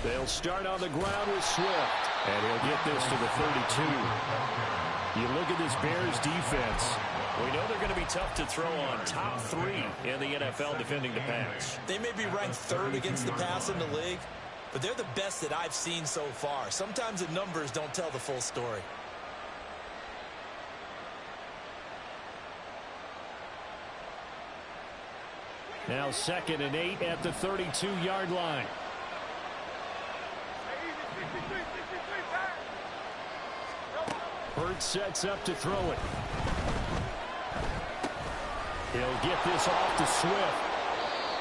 They'll start on the ground with Swift, and he'll get this to the 32. You look at this Bears defense. We know they're going to be tough to throw on. Top 3 in the NFL defending the pass. They may be ranked 3rd against the pass in the league, but they're the best that I've seen so far. Sometimes the numbers don't tell the full story. Now 2nd and 8 at the 32-yard line. Hurts sets up to throw it. He'll get this off to Swift.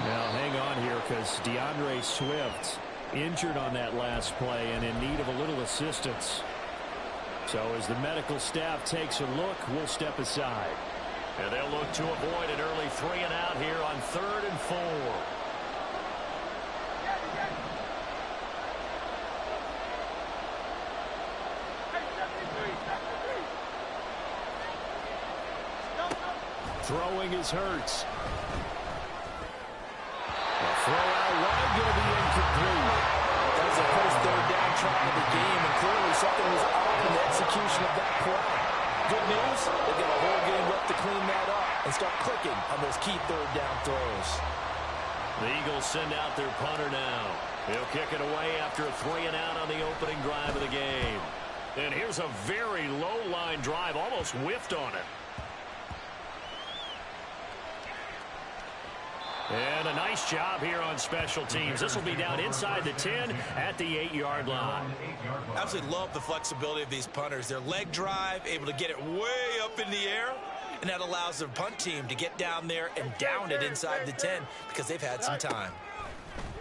Now hang on here because DeAndre Swift injured on that last play and in need of a little assistance. So as the medical staff takes a look, we'll step aside. And they'll look to avoid an early 3 and out here on 3rd and 4. Throwing is Hurts. A throw out wide, going to be incomplete. That was the first 3rd down try of the game, and clearly something was off in the execution of that play. Good news, they've got a whole game left to clean that up and start clicking on those key 3rd down throws. The Eagles send out their punter now. He'll kick it away after a 3 and out on the opening drive of the game. And here's a very low line drive, almost whiffed on it. And a nice job here on special teams. This will be down inside the 10 at the 8-yard line. I absolutely love the flexibility of these punters. Their leg drive, able to get it way up in the air, and that allows their punt team to get down there and down it inside the 10 because they've had some time.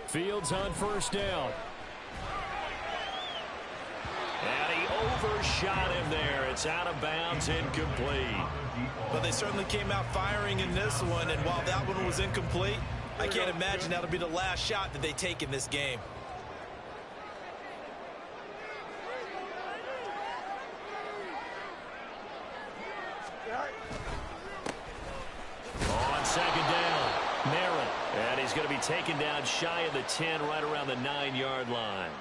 Fields on 1st down. And he overshot him there. It's out of bounds, incomplete. But they certainly came out firing in this one, and while that one was incomplete, I can't imagine that'll be the last shot that they take in this game. On 2nd down, Merritt. And he's going to be taken down shy of the 10, right around the 9-yard line.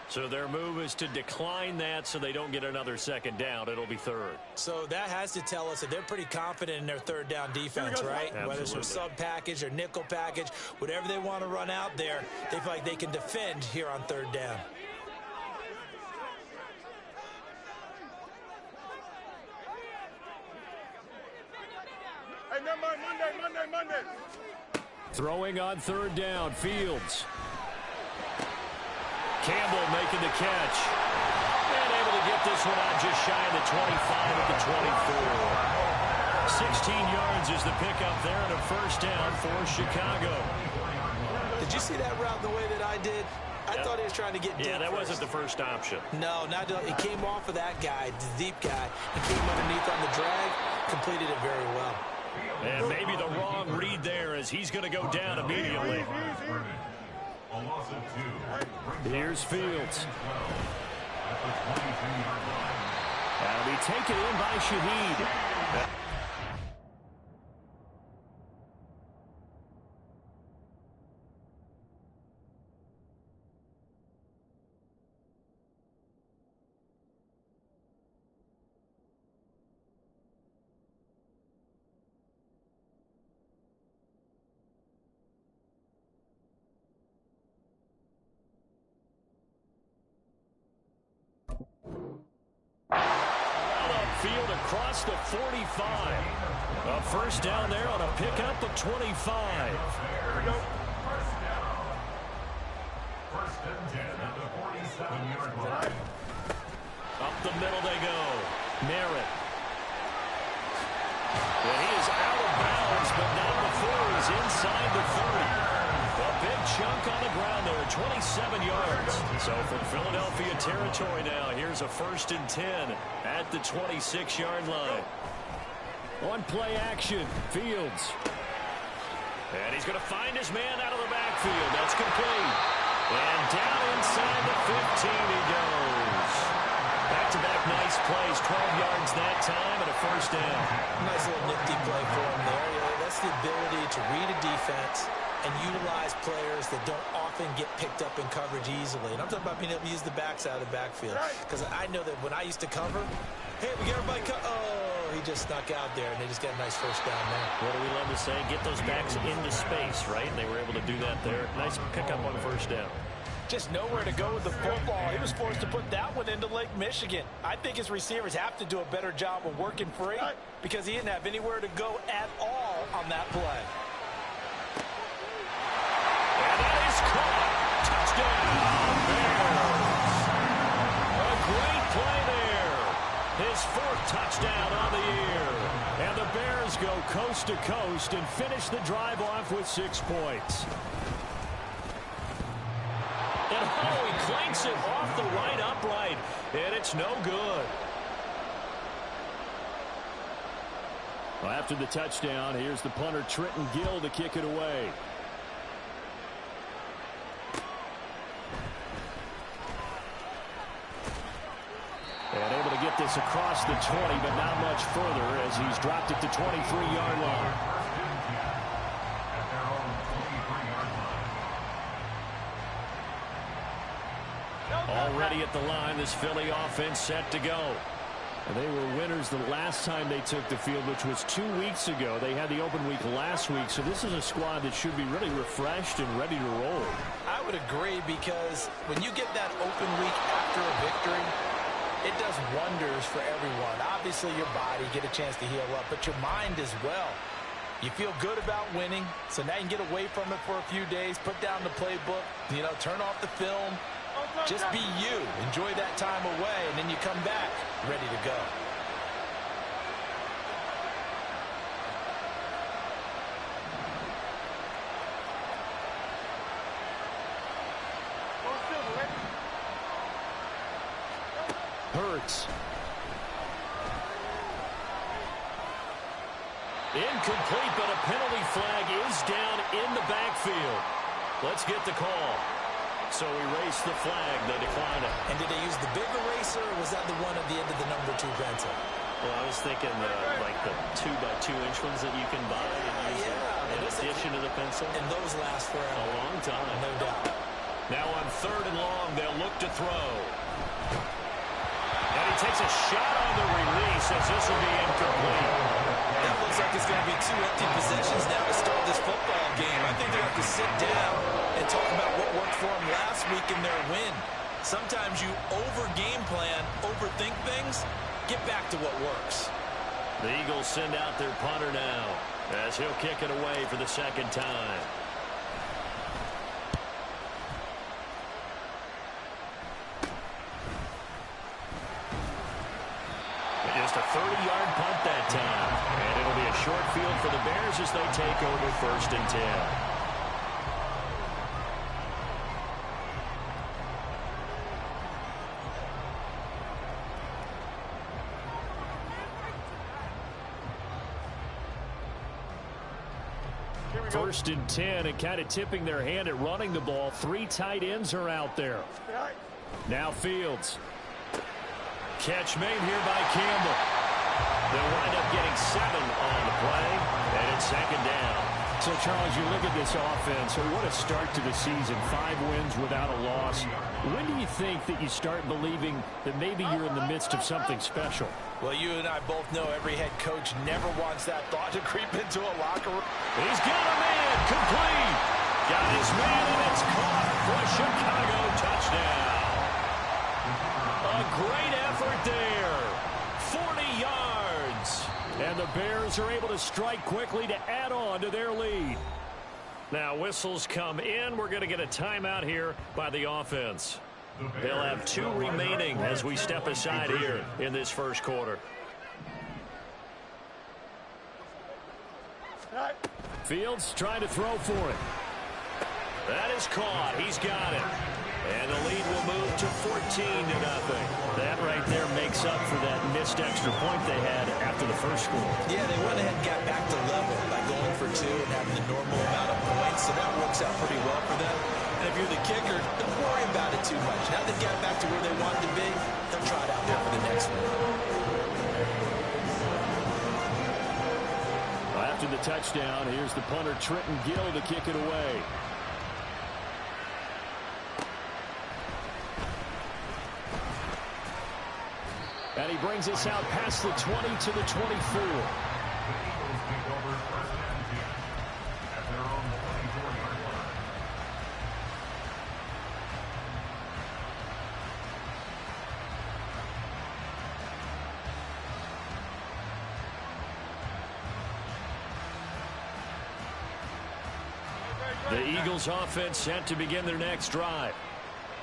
So their move is to decline that so they don't get another 2nd down. It'll be 3rd. So that has to tell us that they're pretty confident in their 3rd down defense, right? Absolutely. Whether it's a sub package or nickel package, whatever they want to run out there, they feel like they can defend here on 3rd down. Hey, Monday. Throwing on 3rd down, Fields. Campbell making the catch. And able to get this one out just shy of the 25 at the 24. 16 yards is the pickup there and a 1st down for Chicago. Did you see that route the way that I did? I thought he was trying to get deep. Yeah, that first. wasn't the first option. No, it came off of that guy, the deep guy, and came underneath on the drag, completed it very well. And maybe the wrong read there as he's going to go down immediately. Here's Fields. That'll be taken in by Shaheed. Field across the 45. A 1st down there on a pickup of 25. Here we go. 1st and 10 at the 47-yard line. Up the middle they go. Merritt. And he is out of bounds, but not before he's inside the 30. A big chunk on the ground there, 27 yards. So from Philadelphia territory now, here's a 1st and 10 at the 26-yard line. On play action, Fields. And he's going to find his man out of the backfield. That's complete. And down inside the 15 he goes. Back-to-back nice plays, 12 yards that time and a 1st down. Nice little nifty play for him there. Yeah, that's the ability to read a defense and utilize players that don't often get picked up in coverage easily. And I'm talking about being able to use the backs out of the backfield. Because I know that when I used to cover, hey, we got everybody oh, he just snuck out there, and they just got a nice first down there. What do we love to say? Get those backs into space, right? And they were able to do that there. Nice pickup on first down. Just nowhere to go with the football. He was forced to put that one into Lake Michigan. I think his receivers have to do a better job of working free because he didn't have anywhere to go at all on that play. And that is caught. Touchdown, Bears. A great play there. His fourth touchdown on the year. And the Bears go coast to coast and finish the drive off with 6 points. And oh, he clanks it off the right upright, and it's no good. Well, after the touchdown, here's the punter Trenton Gill to kick it away. And able to get this across the 20, but not much further as he's dropped it to 23-yard line. Already at the line, this Philly offense set to go. And they were winners the last time they took the field, which was 2 weeks ago. They had the open week last week, so this is a squad that should be really refreshed and ready to roll. I would agree, because when you get that open week after a victory, it does wonders for everyone. Obviously, your body, get a chance to heal up, but your mind as well. You feel good about winning, so now you can get away from it for a few days, put down the playbook, turn off the film. Just be you. Enjoy that time away, and then you come back ready to go. Hurts. Incomplete, but a penalty flag is down in the backfield. Let's get the call. So erase the flag, they decline it. And did they use the big eraser, or was that the one at the end of the number 2 pencil? Well, I was thinking like the 2x2-inch ones that you can buy and use in addition to the pencil. And those last for a long time. No doubt. Now on 3rd and long, they'll look to throw. And he takes a shot on the release as this will be incomplete. That looks like it's going to be 2 empty possessions now to start this football game. I think they have to sit down and talk about what worked for them last week in their win. Sometimes you over-game plan, overthink things. Get back to what works. The Eagles send out their punter now as he'll kick it away for the 2nd time. Just a 30-yard punt that time. And it'll be a short field for the Bears as they take over 1st and 10. First and 10, and kind of tipping their hand at running the ball. 3 tight ends are out there. Now Fields. Catch made here by Campbell. They'll wind up getting 7 on the play, and it's 2nd down. So, Charles, you look at this offense, what a start to the season. 5 wins without a loss. When do you think that you start believing that maybe you're in the midst of something special? Well, you and I both know every head coach never wants that thought to creep into a locker room. He's got a man, complete. Got his man, and it's caught for a Chicago touchdown. A great effort there. 40 yards. And the Bears are able to strike quickly to add on to their lead. Now whistles come in. We're going to get a timeout here by the offense. They'll have 2 remaining as we step aside here in this 1st quarter. Fields trying to throw for it. That is caught. He's got it. And the lead will move to 14-0. That right there makes up for that missed extra point they had after the first score. Yeah, they went ahead and got back to level by going for 2 and having the normal amount of points, so that works out pretty well for them. And if you're the kicker, don't worry about it too much. Now they've got back to where they wanted to be, they'll try it out there for the next one. after the touchdown. Here's the punter, Trenton Gill, to kick it away. And he brings us out past the 20 to the 24. The Eagles offense set to begin their next drive.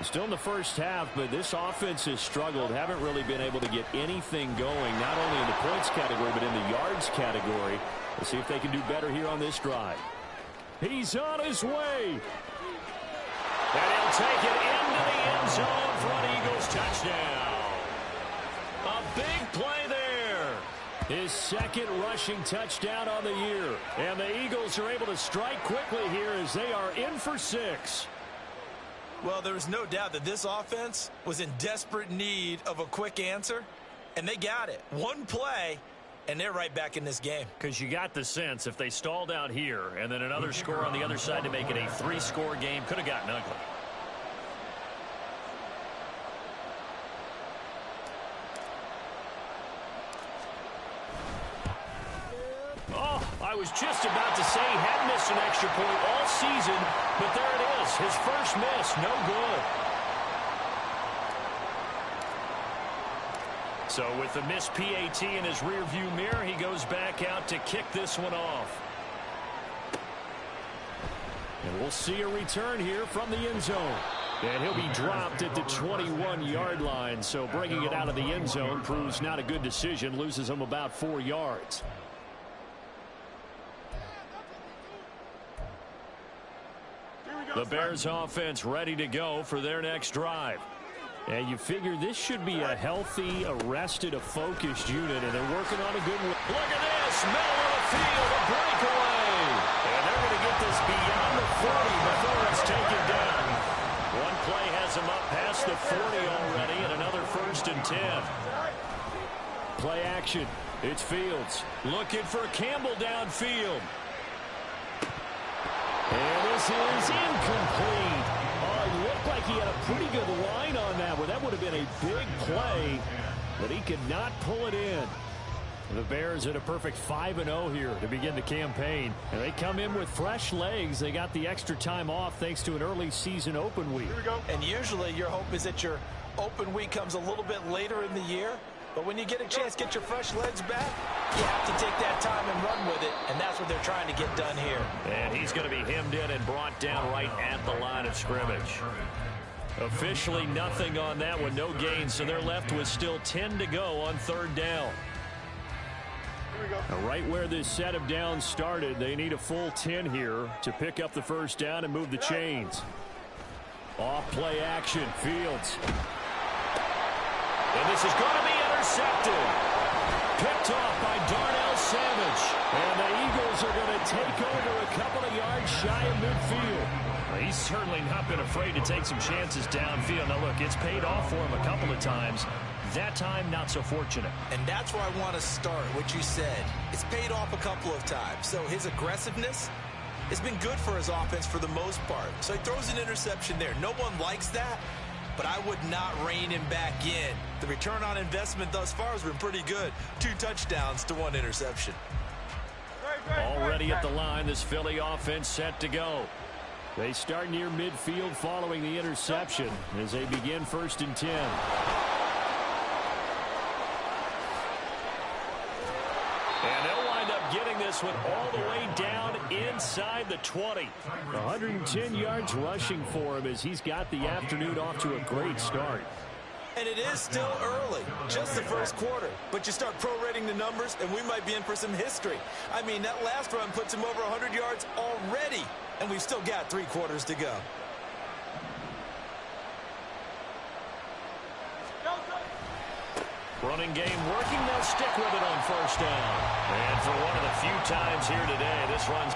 Still in the first half, but this offense has struggled. Haven't really been able to get anything going, not only in the points category, but in the yards category. Let's see if they can do better here on this drive. He's on his way. And he'll take it into the end zone for an Eagles touchdown. A big play there. His second rushing touchdown on the year. And the Eagles are able to strike quickly here as they are in for 6. Well, there was no doubt that this offense was in desperate need of a quick answer, and they got it. One play, and they're right back in this game. Because you got the sense if they stalled out here and then another score on the other side to make it a 3-score game, could have gotten ugly. Oh, I was just about to say he had missed an extra point all season, but there it is. His first miss, no good. So with the missed PAT in his rearview mirror, he goes back out to kick this one off. And we'll see a return here from the end zone. And he'll be dropped at the 21-yard line. So bringing it out of the end zone proves not a good decision. Loses him about 4 yards. The Bears offense ready to go for their next drive. And you figure this should be a healthy, arrested, a focused unit, and they're working on a good one. Look at this, middle of the field, a breakaway. And they're going to get this beyond the 40 before it's taken down. One play has them up past the 40 already, and another 1st and 10. Play action. It's Fields. Looking for Campbell downfield. And this is incomplete. Oh, it looked like he had a pretty good line on that one. That would have been a big play, but he could not pull it in. The Bears at a perfect 5-0 here to begin the campaign. And they come in with fresh legs. They got the extra time off thanks to an early season open week. Here we go. And usually your hope is that your open week comes a little bit later in the year. But when you get a chance to get your fresh legs back, you have to take that time and run with it, and that's what they're trying to get done here. And he's going to be hemmed in and brought down right at the line of scrimmage. Officially nothing on that one, no gain, so they're left with still 10 to go on 3rd down. Here we go. Now, right where this set of downs started, they need a full 10 here to pick up the 1st down and move the chains. Off play action, Fields. And this is going to be intercepted. Picked off by Darnell Savage. And the Eagles are going to take over a couple of yards shy of midfield. Well, he's certainly not been afraid to take some chances downfield. Now, look, it's paid off for him a couple of times. That time, not so fortunate. And that's where I want to start, what you said. It's paid off a couple of times. So his aggressiveness has been good for his offense for the most part. So he throws an interception there. No one likes that, but I would not rein him back in. The return on investment thus far has been pretty good. 2 touchdowns to 1 interception. Already at the line, this Philly offense set to go. They start near midfield following the interception as they begin 1st and 10. And they'll wind up getting this one all the way down inside the 20. 110 yards rushing for him as he's got the afternoon off to a great start. And it is still early, just the first quarter. But you start prorating the numbers, and we might be in for some history. I mean, that last run puts him over 100 yards already, and we've still got 3 quarters to go. Running game working. They'll stick with it on 1st down. And for one of the few times here today, this runs.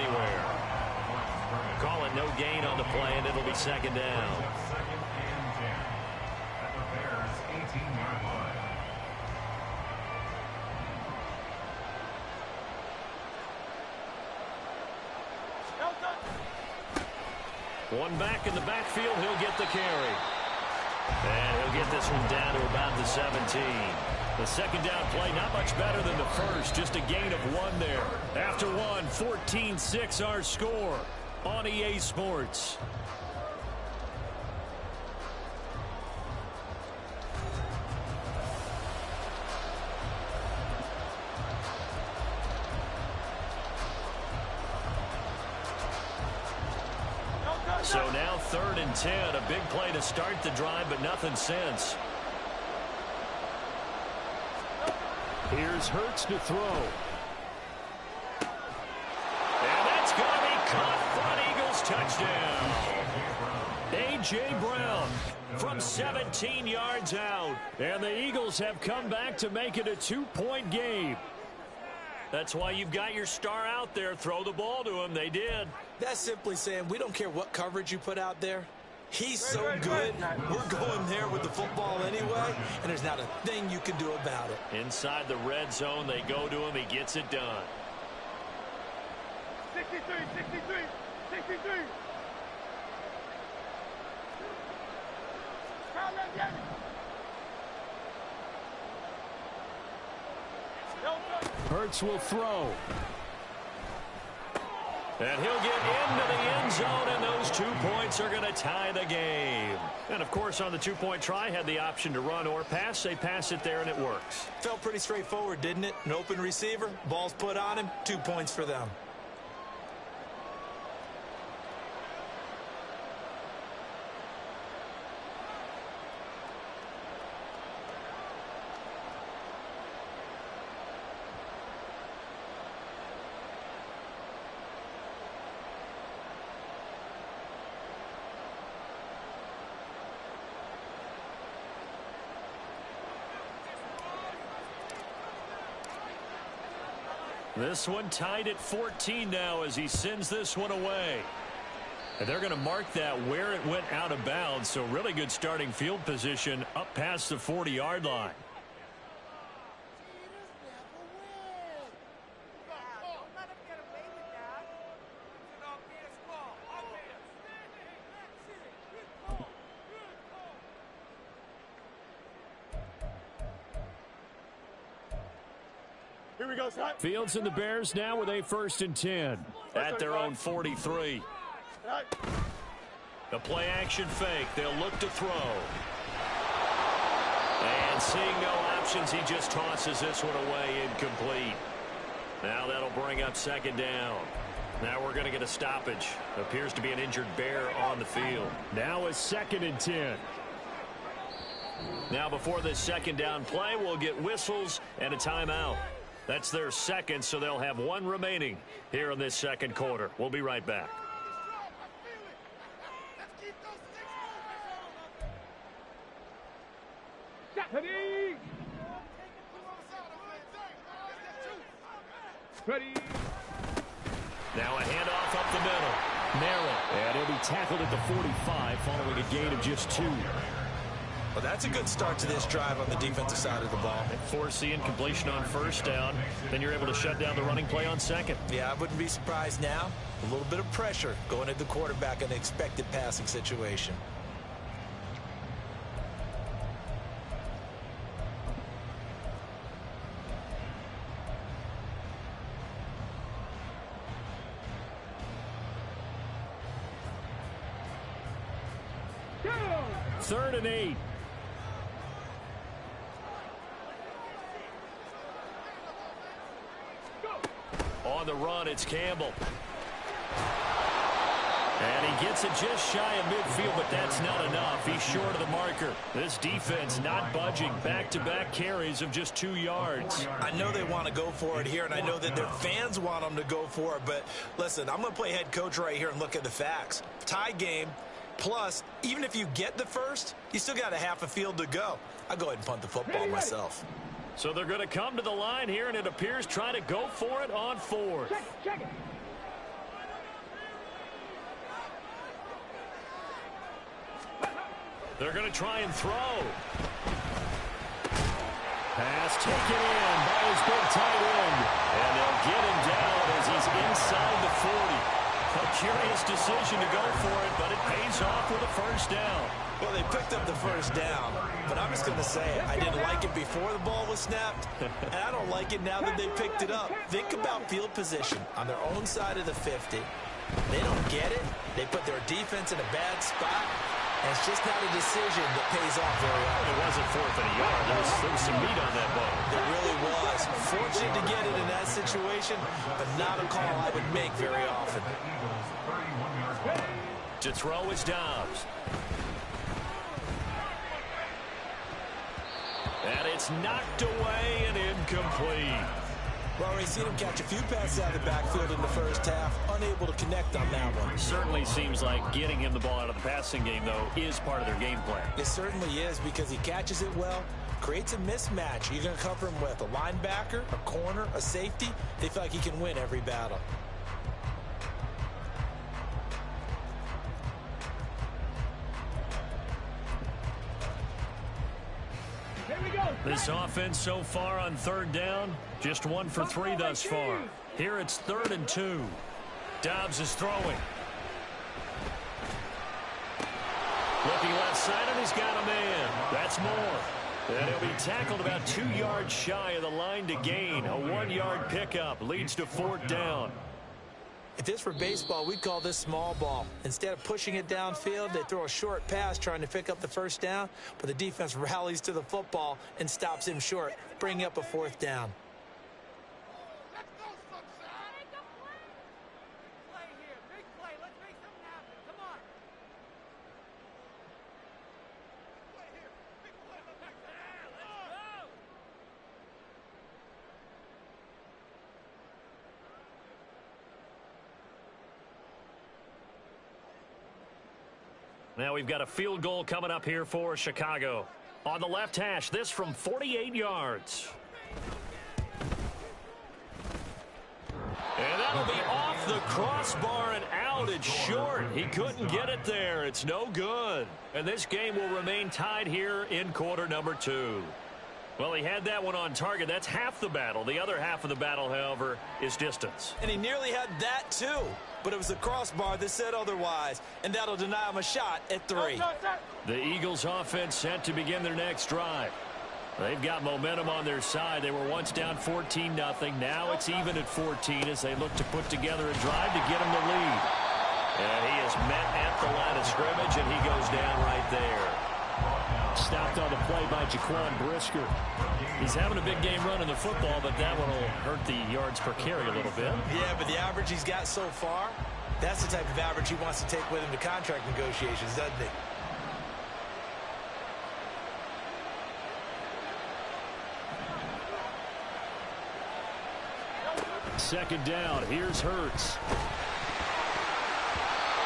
anywhere. Call it no gain on the play, and it'll be second down. Second and 10 at the Bears' 18-yard line. One back in the backfield, he'll get the carry. And he'll get this one down to about the 17. The second down play, not much better than the first, just a gain of 1 there. After 1, 14-6 our score on EA Sports. So now 3rd and 10, a big play to start the drive, but nothing since. Here's Hurts to throw. And that's going to be caught. Front Eagles touchdown. A.J. Brown from 17 yards out. And the Eagles have come back to make it a 2-point game. That's why you've got your star out there. Throw the ball to him. They did. That's simply saying we don't care what coverage you put out there. He's so good, we're going there with the football anyway, and there's not a thing you can do about it. Inside the red zone, they go to him. He gets it done. 63, 63, 63. Hurts will throw. And he'll get into the end zone, and those 2 points are going to tie the game. And, of course, on the 2-point try, had the option to run or pass. They pass it there, and it works. Felt pretty straightforward, didn't it? An open receiver, ball's put on him, 2 points for them. This one tied at 14 now as he sends this one away. And they're going to mark that where it went out of bounds. So really good starting field position up past the 40-yard line. Here we go, Scott. Fields and the Bears now with a 1st and 10. At their own 43. The play action fake. They'll look to throw. And seeing no options, he just tosses this one away incomplete. Now that'll bring up 2nd down. Now we're going to get a stoppage. Appears to be an injured Bear on the field. Now a 2nd and 10. Now before this 2nd down play, we'll get whistles and a timeout. That's their 2nd, so they'll have 1 remaining here in this 2nd quarter. We'll be right back. Ready. Now a handoff up the middle. Narrow. And he'll be tackled at the 45 following a gain of just 2. Well, that's a good start to this drive on the defensive side of the ball. Force the incompletion on 1st down. Then you're able to shut down the running play on 2nd. Yeah, I wouldn't be surprised now. A little bit of pressure going at the quarterback in an expected passing situation. Third and 8. On the run, it's Campbell. And he gets it just shy of midfield, but that's not enough. He's short of the marker. This defense not budging. Back-to-back carries of just 2 yards. I know they want to go for it here, and I know that their fans want them to go for it, but listen, I'm going to play head coach right here and look at the facts. Tie game, plus, even if you get the first, you still got a half a field to go. I'll go ahead and punt the football myself. So they're going to come to the line here, and it appears trying to go for it on 4th. Check it. They're going to try and throw. Pass taken in by his big tight end. And they'll get him down as he's inside the 40. A curious decision to go for it, but it pays off with a first down. Well, they picked up the first down, but I'm just going to say I didn't like it before the ball was snapped, and I don't like it now that they picked it up. Think about field position on their own side of the 50. They don't get it. They put their defense in a bad spot, and it's just not a decision that pays off very often. It wasn't fourth and a yard. There was some meat on that ball. It really was. Fortunate to get it in that situation, but not a call I would make very often. To throw is Dobbs. And it's knocked away and incomplete. Well, already seen him catch a few passes out of the backfield in the first half, unable to connect on that one. Certainly seems like getting him the ball out of the passing game, though, is part of their game plan. It certainly is, because he catches it well, creates a mismatch. You're going to cover him with a linebacker, a corner, a safety. They feel like he can win every battle. This offense so far on third down, just 1 for 3 thus far. Here it's 3rd and 2. Dobbs is throwing. Looking left side, and he's got a man. That's more. And he'll be tackled about 2 yards shy of the line to gain. A 1-yard pickup leads to 4th down. If this were baseball, we'd call this small ball. Instead of pushing it downfield, they throw a short pass trying to pick up the first down, but the defense rallies to the football and stops him short, bringing up a 4th down. Now we've got a field goal coming up here for Chicago. On the left hash, this from 48 yards. And that'll be off the crossbar and out. It's short. He couldn't get it there. It's no good. And this game will remain tied here in quarter number 2. Well, he had that one on target. That's half the battle. The other half of the battle, however, is distance. And he nearly had that, too. But it was the crossbar that said otherwise, and that'll deny him a shot at 3. The Eagles offense set to begin their next drive. They've got momentum on their side. They were once down 14-0. Now it's even at 14 as they look to put together a drive to get them the lead. And he is met at the line of scrimmage, and he goes down right there. Stopped on the play by Jaquan Brisker. He's having a big game running the football, but that one will hurt the yards per carry a little bit. Yeah, but the average he's got so far, that's the type of average he wants to take with him to contract negotiations, doesn't he? Second down. Here's Hurts.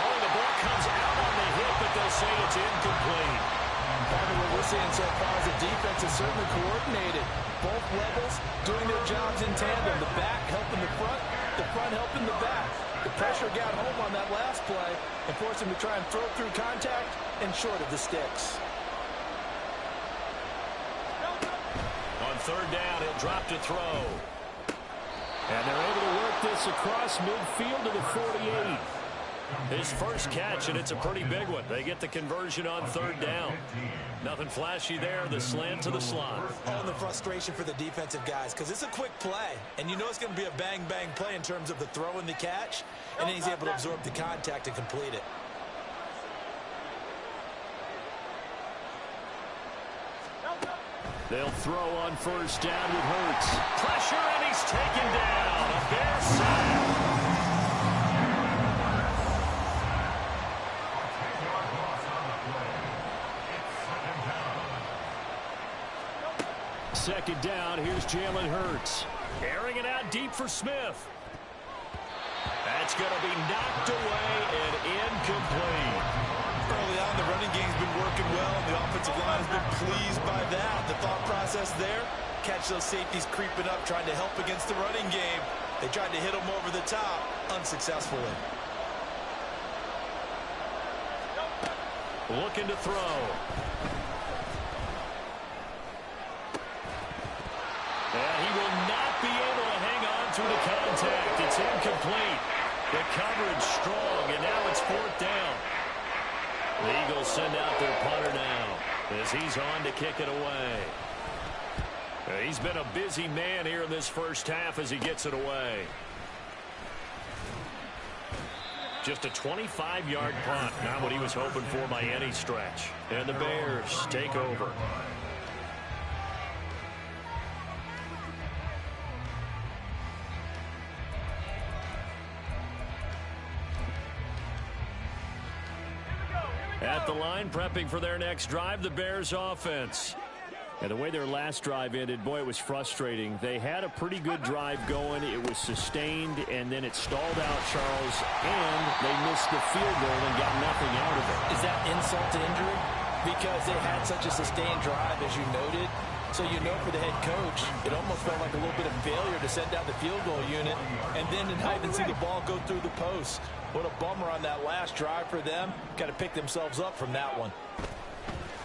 Oh, the ball comes out on the hit, but they'll say it's incomplete. Part of what we're seeing so far is the defense is certainly coordinated. Both levels doing their jobs in tandem. The back helping the front helping the back. The pressure got home on that last play and forced him to try and throw through contact and short of the sticks. On third down, he'll drop to throw. And they're able to work this across midfield to the 48. His first catch, and it's a pretty big one. They get the conversion on third down. Nothing flashy there. The slant to the slot. Oh, and the frustration for the defensive guys, because it's a quick play, and you know it's going to be a bang-bang play in terms of the throw and the catch, and then he's able to absorb the contact and complete it. They'll throw on first down with Hurts. Pressure, and he's taken down. A Bear sack. Second down, here's Jalen Hurts. Airing it out deep for Smith. That's going to be knocked away and incomplete. Early on, the running game's been working well, and the offensive line has been pleased by that. The thought process there, catch those safeties creeping up, trying to help against the running game. They tried to hit them over the top, unsuccessfully. looking to throw. And he will not be able to hang on through the contact. It's incomplete. The coverage strong, and now it's 4th down. The Eagles send out their punter now as he's on to kick it away. He's been a busy man here in this first half as he gets it away. Just a 25-yard punt, not what he was hoping for by any stretch. And the Bears take over. At the line, prepping for their next drive, the Bears offense. And the way their last drive ended, boy, it was frustrating. They had a pretty good drive going. It was sustained, and then it stalled out, Charles, and they missed the field goal and got nothing out of it. Is that insult to injury? Because they had such a sustained drive, as you noted. So you know for the head coach, it almost felt like a little bit of failure to send out the field goal unit and then to not even see the ball go through the post. What a bummer on that last drive for them. Got to pick themselves up from that one.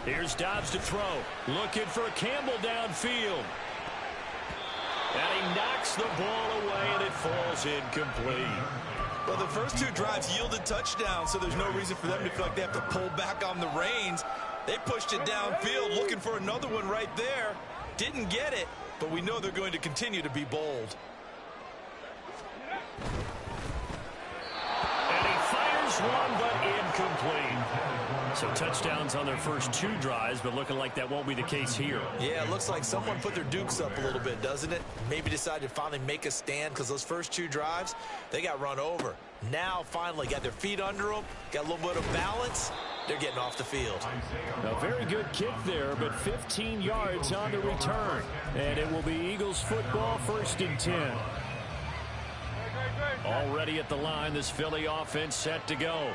Here's Dobbs to throw. Looking for Campbell downfield. And he knocks the ball away, and it falls incomplete. Well, the first 2 drives yielded touchdowns, so there's no reason for them to feel like they have to pull back on the reins. They pushed it downfield, looking for another one right there. Didn't get it, but we know they're going to continue to be bold. And he fires one, but incomplete. So touchdowns on their first 2 drives, but looking like that won't be the case here. Yeah, it looks like someone put their dukes up a little bit, doesn't it? Maybe decided to finally make a stand because those first 2 drives, they got run over. Now, finally, got their feet under them, got a little bit of balance. They're getting off the field. A very good kick there, but 15 yards on the return. And it will be Eagles football, 1st and 10. Already at the line, this Philly offense set to go.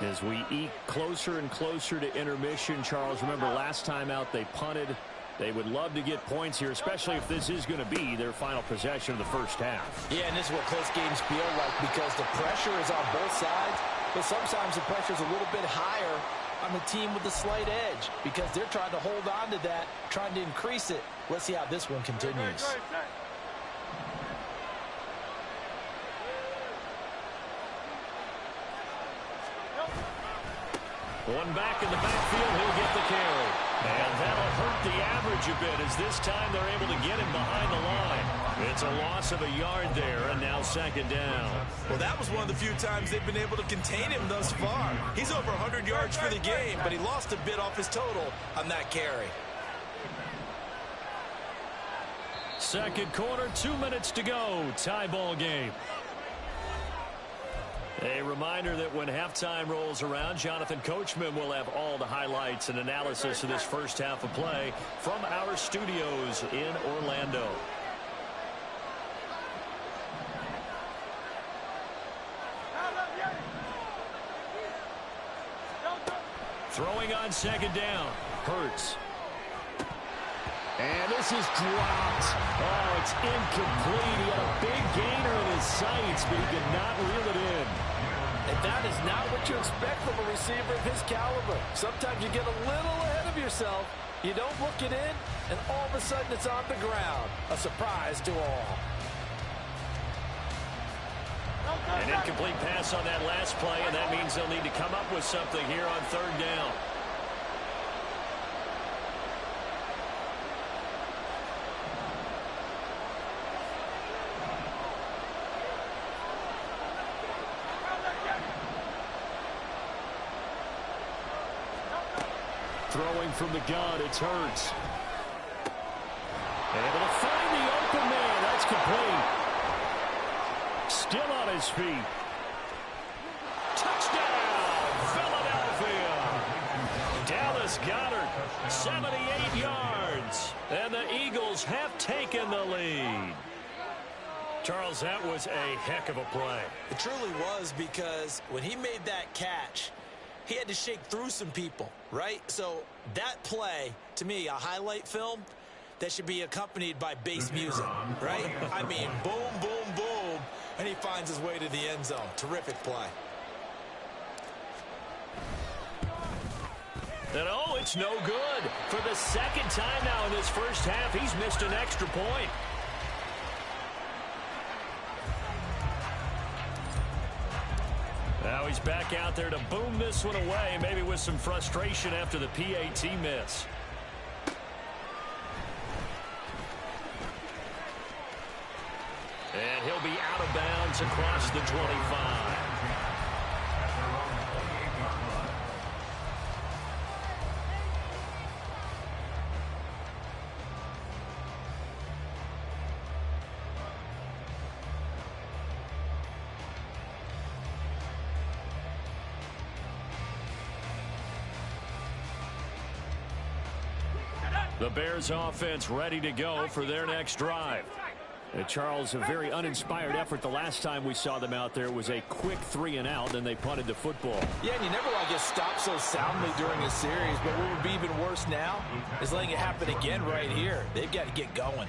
As we eke closer and closer to intermission, Charles, remember last time out they punted. They would love to get points here, especially if this is going to be their final possession of the first half. Yeah, and this is what close games feel like because the pressure is on both sides, but sometimes the pressure is a little bit higher on the team with the slight edge because they're trying to hold on to that, trying to increase it. Let's see how this one continues. One back in the backfield, he'll get the carry. And that'll hurt the average a bit as this time they're able to get him behind the line. It's a loss of a yard there, and now 2nd down. Well, that was one of the few times they've been able to contain him thus far. He's over 100 yards for the game, but he lost a bit off his total on that carry. 2nd quarter, 2 minutes to go. Tie ball game. A reminder that when halftime rolls around, Jonathan Coachman will have all the highlights and analysis of this first half of play from our studios in Orlando. Throwing on 2nd down. Hurts. And this is dropped. Oh, it's incomplete. He had a big gainer in his sights, but he could not reel it in. And that is not what you expect from a receiver of his caliber. Sometimes you get a little ahead of yourself. You don't look it in, and all of a sudden it's on the ground. A surprise to all. An incomplete pass on that last play, and that means they'll need to come up with something here on 3rd down. Throwing from the gun, it's Hurts. Able to find the open man. That's complete. Still on his feet. Touchdown, Philadelphia. Dallas Goedert, 78 yards. And the Eagles have taken the lead. Charles, that was a heck of a play. It truly was because when he made that catch, he had to shake through some people, right? So that play, to me, a highlight film that should be accompanied by bass music, right? I mean, boom, boom, boom, and he finds his way to the end zone. Terrific play. And oh, it's no good. For the second time now in this first half, he's missed an extra point. Now he's back out there to boom this one away, maybe with some frustration after the PAT miss. And he'll be out of bounds across the 25. The Bears offense ready to go for their next drive. Charles, a very uninspired effort the last time we saw them out there. Was a quick 3-and-out, then they punted the football. Yeah, and you never want to get stopped so soundly during a series, but what would be even worse now is letting it happen again right here. They've got to get going.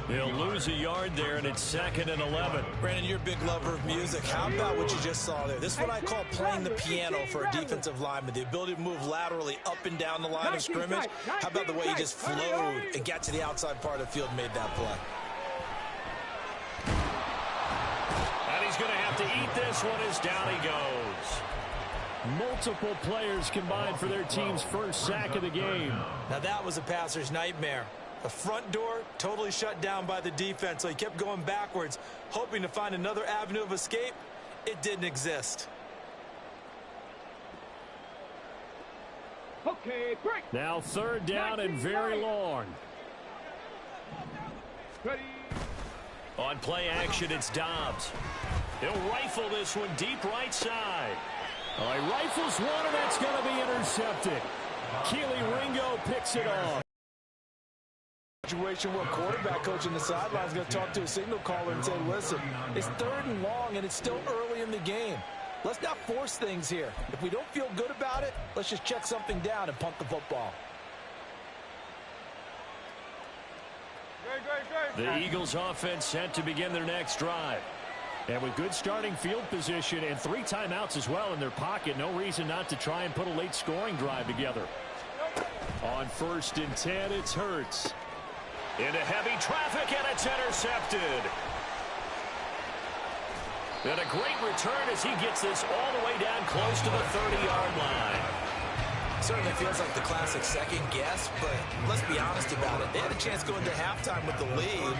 They'll lose a yard there, and it's 2nd and 11. Brandon, you're a big lover of music. How about what you just saw there? This is what I call playing the piano for a defensive lineman, the ability to move laterally up and down the line of scrimmage. How about the way he just flowed and got to the outside part of the field and made that play? He's going to have to eat this one as down he goes. Multiple players combined for their team's first sack of the game. Now that was a passer's nightmare. The front door totally shut down by the defense, so he kept going backwards, hoping to find another avenue of escape. It didn't exist. Okay, break. Now 3rd down and very long. Ready. On play action, it's Dobbs. He'll rifle this one deep right side. He rifles one, and that's going to be intercepted. Keely Ringo picks it off. Situation where quarterback coach in the sideline is going to talk to a signal caller and say, listen, it's 3rd and long, and it's still early in the game. Let's not force things here. If we don't feel good about it, let's just check something down and punt the football. The Eagles offense set to begin their next drive. And with good starting field position and 3 timeouts as well in their pocket, no reason not to try and put a late scoring drive together. On 1st and 10, it's Hurts. Into heavy traffic, and it's intercepted. And a great return as he gets this all the way down close to the 30-yard line. Certainly feels like the classic second guess, but let's be honest about it. They had a chance going into halftime with the lead.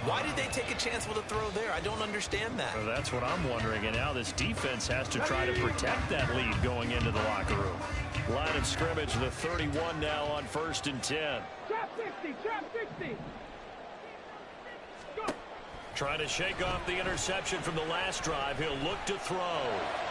Why did they take a chance with a throw there? I don't understand that. Well, that's what I'm wondering. And now this defense has to try to protect that lead going into the locker room. Line of scrimmage, the 31 now on 1st and 10. Trap 60, trap 60. Trying to shake off the interception from the last drive. He'll look to throw.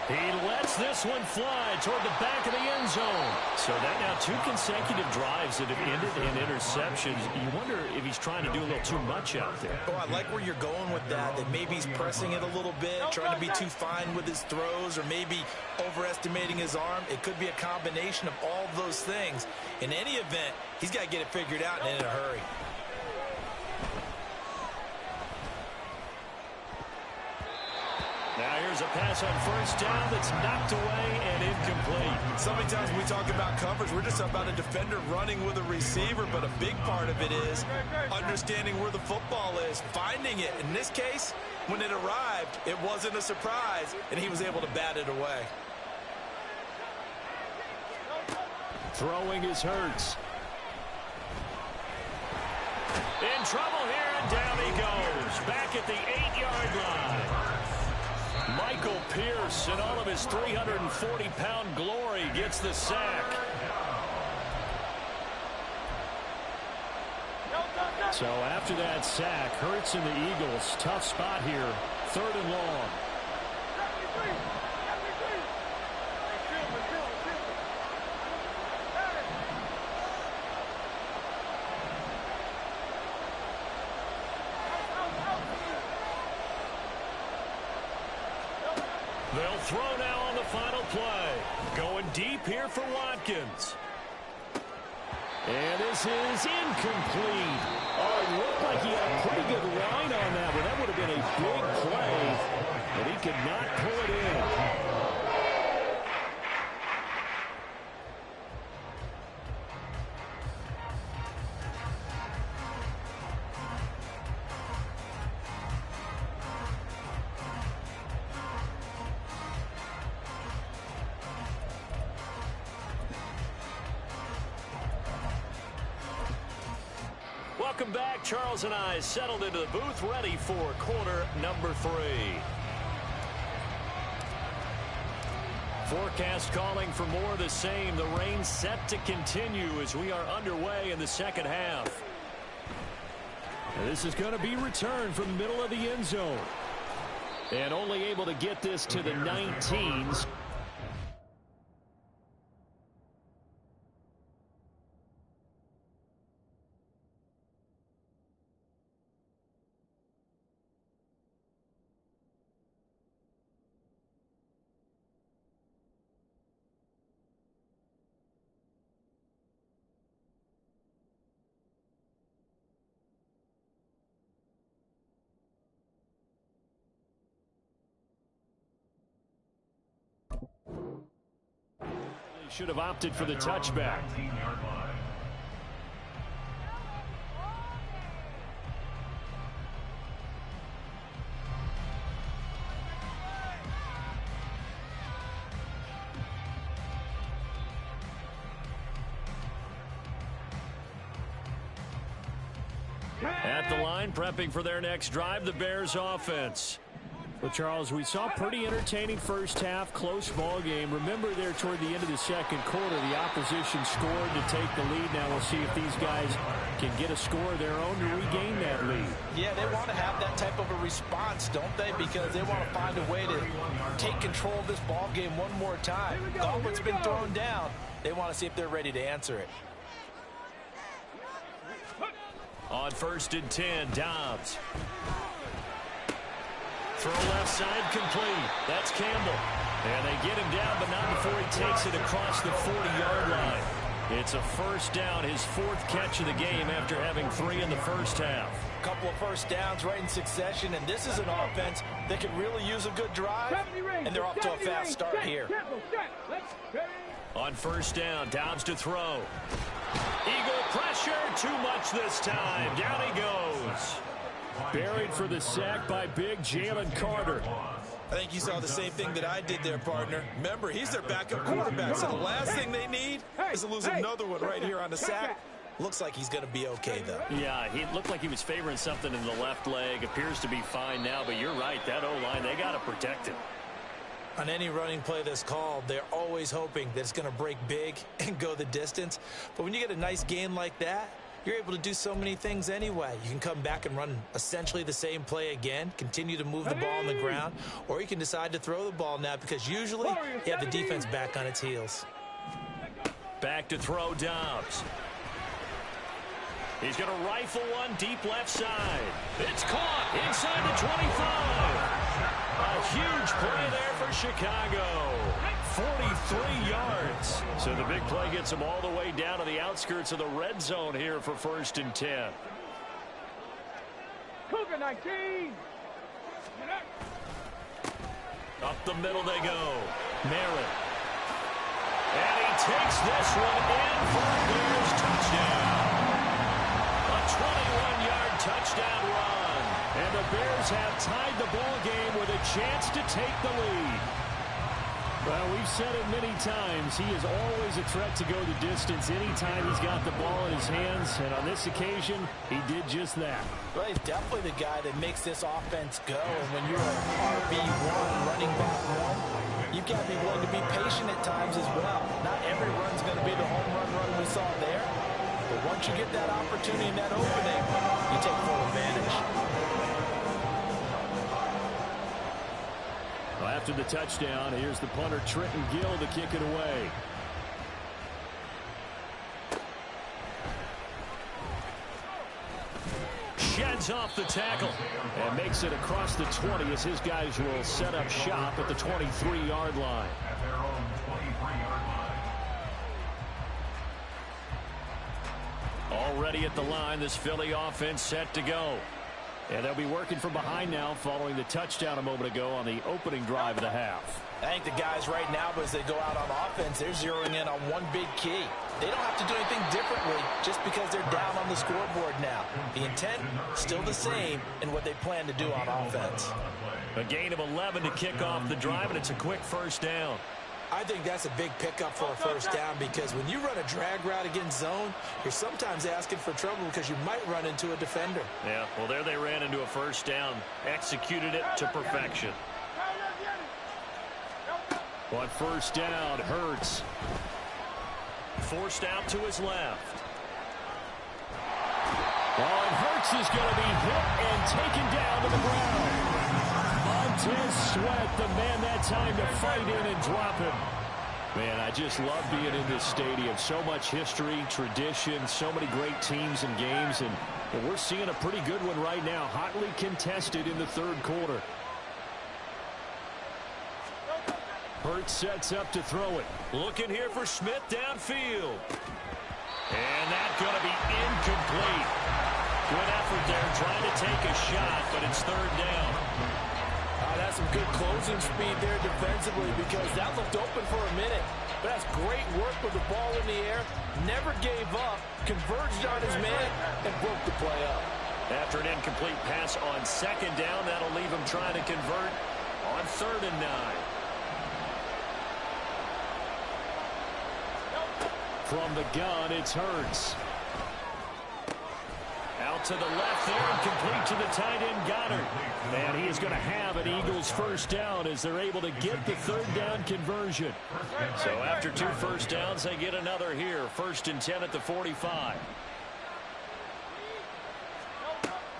He lets this one fly toward the back of the end zone. So that now 2 consecutive drives that have ended in interceptions. You wonder if he's trying to do a little too much out there. Oh, I like where you're going with that maybe he's pressing it a little bit, trying to be too fine with his throws, or maybe overestimating his arm. It could be a combination of all of those things. In any event, he's got to get it figured out and in a hurry. Now here's a pass on 1st down that's knocked away and incomplete. So many times when we talk about coverage, we're just about a defender running with a receiver, but a big part of it is understanding where the football is, finding it. In this case, when it arrived, it wasn't a surprise, and he was able to bat it away. Throwing is Hurts. In trouble here, and down he goes. Back at the 8-yard line. Michael Pierce, in all of his 340-pound glory, gets the sack. So after that sack, Hurts and the Eagles, tough spot here, 3rd and long. They'll throw now on the final play. Going deep here for Watkins. And this is incomplete. Oh, it looked like he had a pretty good line on that one. That would have been a big play, but he could not pull it in. Welcome back. Charles and I settled into the booth, ready for quarter number 3. Forecast calling for more of the same. The rain set to continue as we are underway in the second half. And this is going to be returned from the middle of the end zone. And only able to get this to the 19s. Should have opted for the touchback. At the line, prepping for their next drive, the Bears offense. Well, Charles, we saw pretty entertaining first half, close ball game. Remember there toward the end of the second quarter, the opposition scored to take the lead. Now we'll see if these guys can get a score of their own to regain that lead. Yeah, they want to have that type of a response, don't they? Because they want to find a way to take control of this ball game one more time. Gauntlet's been thrown down. They want to see if they're ready to answer it. On 1st and 10, Dobbs. Throw left side complete. That's Campbell. And they get him down, but not before he takes it across the 40-yard line. It's a first down, his 4th catch of the game after having 3 in the first half. A couple of first downs right in succession, and this is an offense that could really use a good drive, and they're off to a fast start here. On 1st down, Dobbs to throw. Eagle pressure, too much this time. Down he goes. Buried for the sack by big Jalen Carter. I think you saw the same thing that I did there, partner. Remember, he's their backup quarterback, so the last thing they need is to lose another one right here on the sack. Looks like he's going to be okay, though. Yeah, he looked like he was favoring something in the left leg. Appears to be fine now, but you're right. That O-line, they got to protect it. On any running play that's called, they're always hoping that it's going to break big and go the distance. But when you get a nice gain like that, you're able to do so many things anyway. You can come back and run essentially the same play again, continue to move the ball on the ground, or you can decide to throw the ball now because usually you have the defense back on its heels. Back to throw, Dobbs. He's going to rifle one deep left side. It's caught inside the 25. A huge play there for Chicago. 43 yards. So the big play gets them all the way down to the outskirts of the red zone here for 1st and 10. Cougar 19. Up the middle they go. Merritt. And he takes this one in for a Bears touchdown. A 21-yard touchdown run. And the Bears have tied the ball game with a chance to take the lead. Well, we've said it many times. He is always a threat to go the distance anytime he's got the ball in his hands. And on this occasion, he did just that. Well, he's definitely the guy that makes this offense go. And when you're an RB1, running back one, you've got to be willing to be patient at times as well. Not every run's going to be the home run we saw there. But once you get that opportunity and that opening, you take full advantage. Well, after the touchdown, here's the punter, Trenton Gill, to kick it away. Sheds off the tackle. And makes it across the 20 as his guys will set up shop at the 23-yard line. At their own 23-yard line. Already at the line, this Philly offense set to go. And they'll be working from behind now following the touchdown a moment ago on the opening drive of the half. I think the guys right now, as they go out on offense, they're zeroing in on one big key. They don't have to do anything differently just because they're down on the scoreboard now. The intent, still the same in what they plan to do on offense. A gain of 11 to kick off the drive, and it's a quick first down. I think that's a big pickup for a first down because when you run a drag route against zone, you're sometimes asking for trouble because you might run into a defender. Yeah, well, there they ran into a first down, executed it to perfection. On first down, Hurts. Forced out to his left. Oh, and Hurts is going to be hit and taken down to the ground. Montez Sweat, the man that time to fight in and drop him. Man, I just love being in this stadium. So much history, tradition, so many great teams and games, and we're seeing a pretty good one right now, hotly contested in the third quarter. Hurts sets up to throw it. Looking here for Smith downfield. And that's going to be incomplete. Good effort there trying to take a shot, but it's third down. That's some good closing speed there defensively because that looked open for a minute. But that's great work with the ball in the air. Never gave up, converged on his man, and broke the play up. After an incomplete pass on second down, that'll leave him trying to convert on 3rd and 9. From the gun, it's Hurts. Out to the left there and complete to the tight end Goddard. And he is going to have an Eagles first down as they're able to get the third down conversion. So after 2 first downs, they get another here. 1st and 10 at the 45.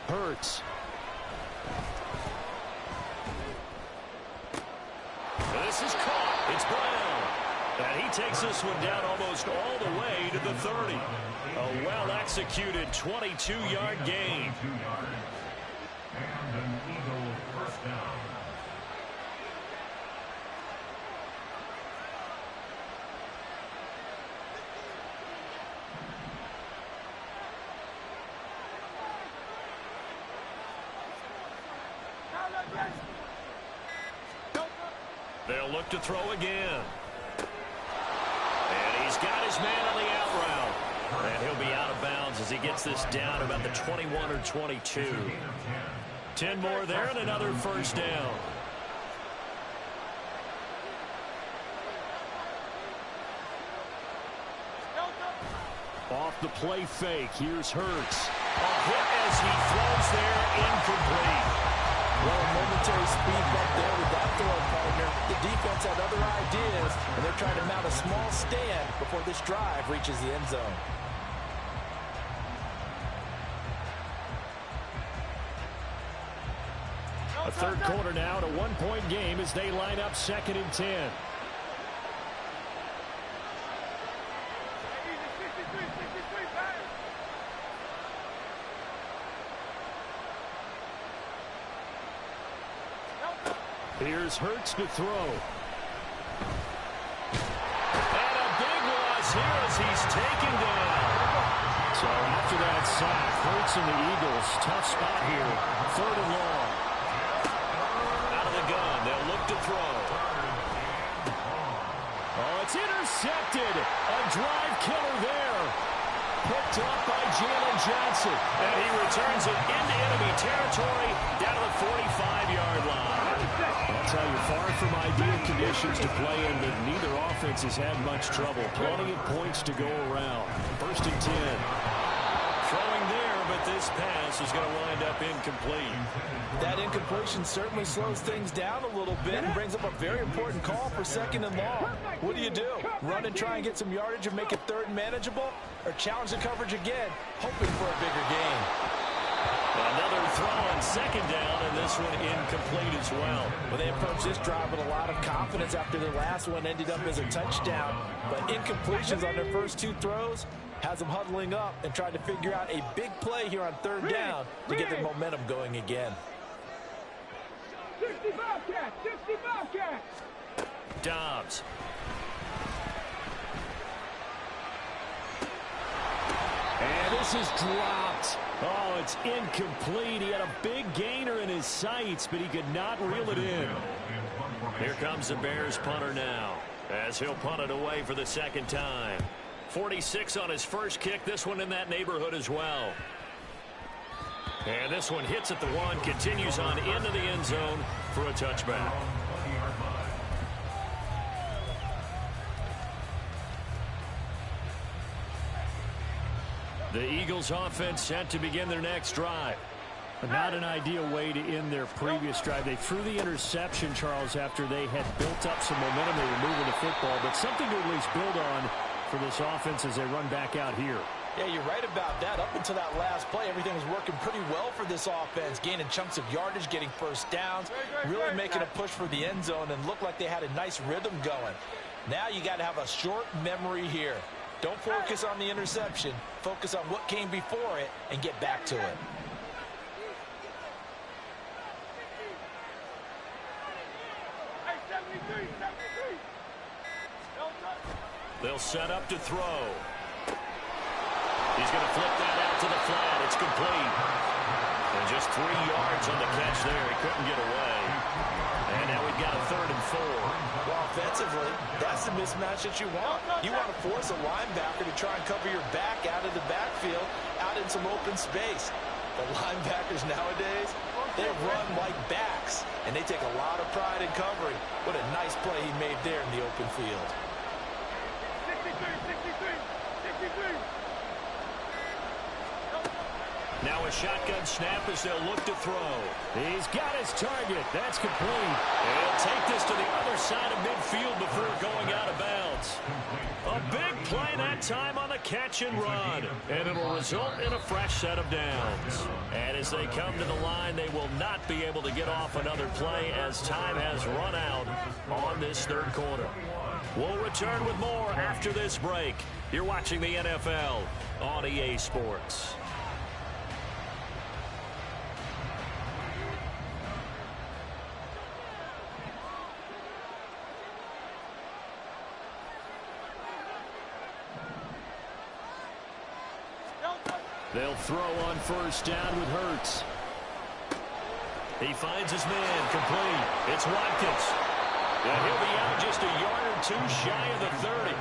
Hurts. This is caught. It's Brown. And he takes this one down almost all the way to the 30. A well-executed 22-yard gain. And an Eagle first down. They'll look to throw again. And he's got his man on the out route. And he'll be out of bounds as he gets this down about the 21 or 22. 10 more there and another first down. Off the play fake, here's Hurts. A hit as he throws there, incomplete. Well, a momentary speed bump there with that throw partner. The defense had other ideas, and they're trying to mount a small stand before this drive reaches the end zone. A third quarter now, and a one-point game as they line up 2nd and 10. Here's Hurts to throw. And a big loss here as he's taken down. So after that sack, Hurts and the Eagles, tough spot here. 3rd and long. Out of the gun, they'll look to throw. Oh, it's intercepted. A drive killer there. Picked up by Jalen Johnson. And he returns it into enemy territory down to the 45-yard line. I'll tell you, far from ideal conditions to play in, but neither offense has had much trouble. Plenty of points to go around. 1st and 10. Throwing there, but this pass is going to wind up incomplete. That incompletion certainly slows things down a little bit and brings up a very important call for 2nd and long. What do? Run and try and get some yardage and make it 3rd and manageable? Or challenge the coverage again, hoping for a bigger gain? Another throw on 2nd down, and this one incomplete as well. Well, they approached this drive with a lot of confidence after their last one ended up as a touchdown. But incompletions on their first 2 throws has them huddling up and trying to figure out a big play here on 3rd down to get their momentum going again. 60 Bobcats! 60 Bobcats! Dobbs. And this is dropped. Oh, it's incomplete. He had a big gainer in his sights, but he could not reel it in. Here comes the Bears punter now as he'll punt it away for the 2nd time. 46 on his first kick. This one in that neighborhood as well. And this one hits at the 1, continues on into the end zone for a touchback. The Eagles offense set to begin their next drive. Not an ideal way to end their previous drive. They threw the interception, Charles, after they had built up some momentum. They were moving the football, but something to at least build on for this offense as they run back out here. Yeah, you're right about that. Up until that last play, everything was working pretty well for this offense, gaining chunks of yardage, getting first downs, really making a push for the end zone, and looked like they had a nice rhythm going. Now you got to have a short memory here. Don't focus on the interception. Focus on what came before it and get back to it. They'll set up to throw. He's going to flip that out to the flat. It's complete. And just 3 yards on the catch there. He couldn't get away. And now we've got a 3rd and 4. Well, offensively, that's the mismatch that you want. You want to force a linebacker to try and cover your back out of the backfield, out in some open space. The linebackers nowadays, they run like backs, and they take a lot of pride in covering. What a nice play he made there in the open field. 63. Now a shotgun snap as they'll look to throw. He's got his target. That's complete. He'll take this to the other side of midfield before going out of bounds. A big play that time on the catch and run. And it'll result in a fresh set of downs. And as they come to the line, they will not be able to get off another play as time has run out on this 3rd quarter. We'll return with more after this break. You're watching the NFL on EA Sports. They'll throw on 1st down with Hurts. He finds his man, complete. It's Watkins. And he'll be out just a yard or 2 shy of the 30.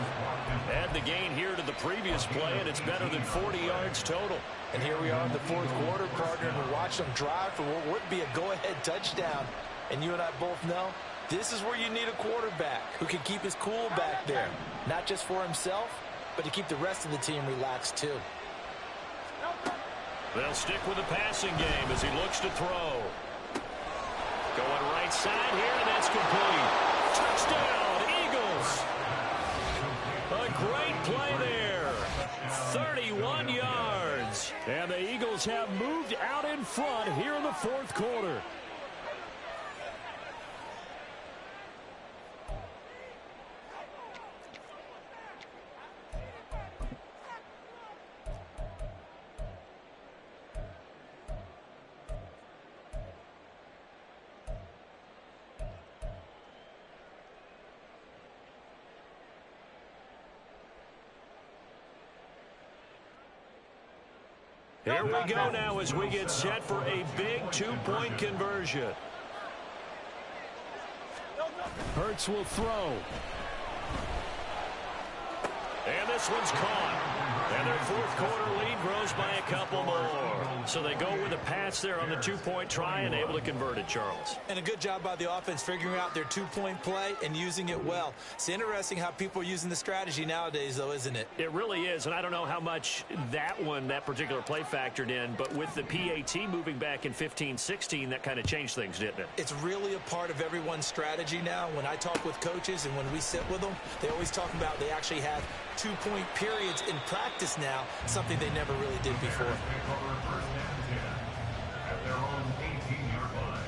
Add the gain here to the previous play, and it's better than 40 yards total. And here we are in the 4th quarter, partner, and we watch them drive for what would be a go-ahead touchdown. And you and I both know this is where you need a quarterback who can keep his cool back there, not just for himself, but to keep the rest of the team relaxed too. They'll stick with the passing game as he looks to throw. Going right side here, and that's complete. Touchdown, Eagles. A great play there. 31 yards. And the Eagles have moved out in front here in the 4th quarter. Here we go now as we get set for a big 2-point conversion. Hurts will throw. And this one's caught. And their 4th quarter lead grows by a couple more. So they go with a pass there on the 2-point try and able to convert it, Charles. And a good job by the offense figuring out their 2-point play and using it well. It's interesting how people are using the strategy nowadays, though, isn't it? It really is, and I don't know how much that particular play factored in, but with the PAT moving back in 15-16, that kind of changed things, didn't it? It's really a part of everyone's strategy now. When I talk with coaches and when we sit with them, they always talk about they actually have 2-point periods in practice now, something they never really did before. At their own 18-yard line.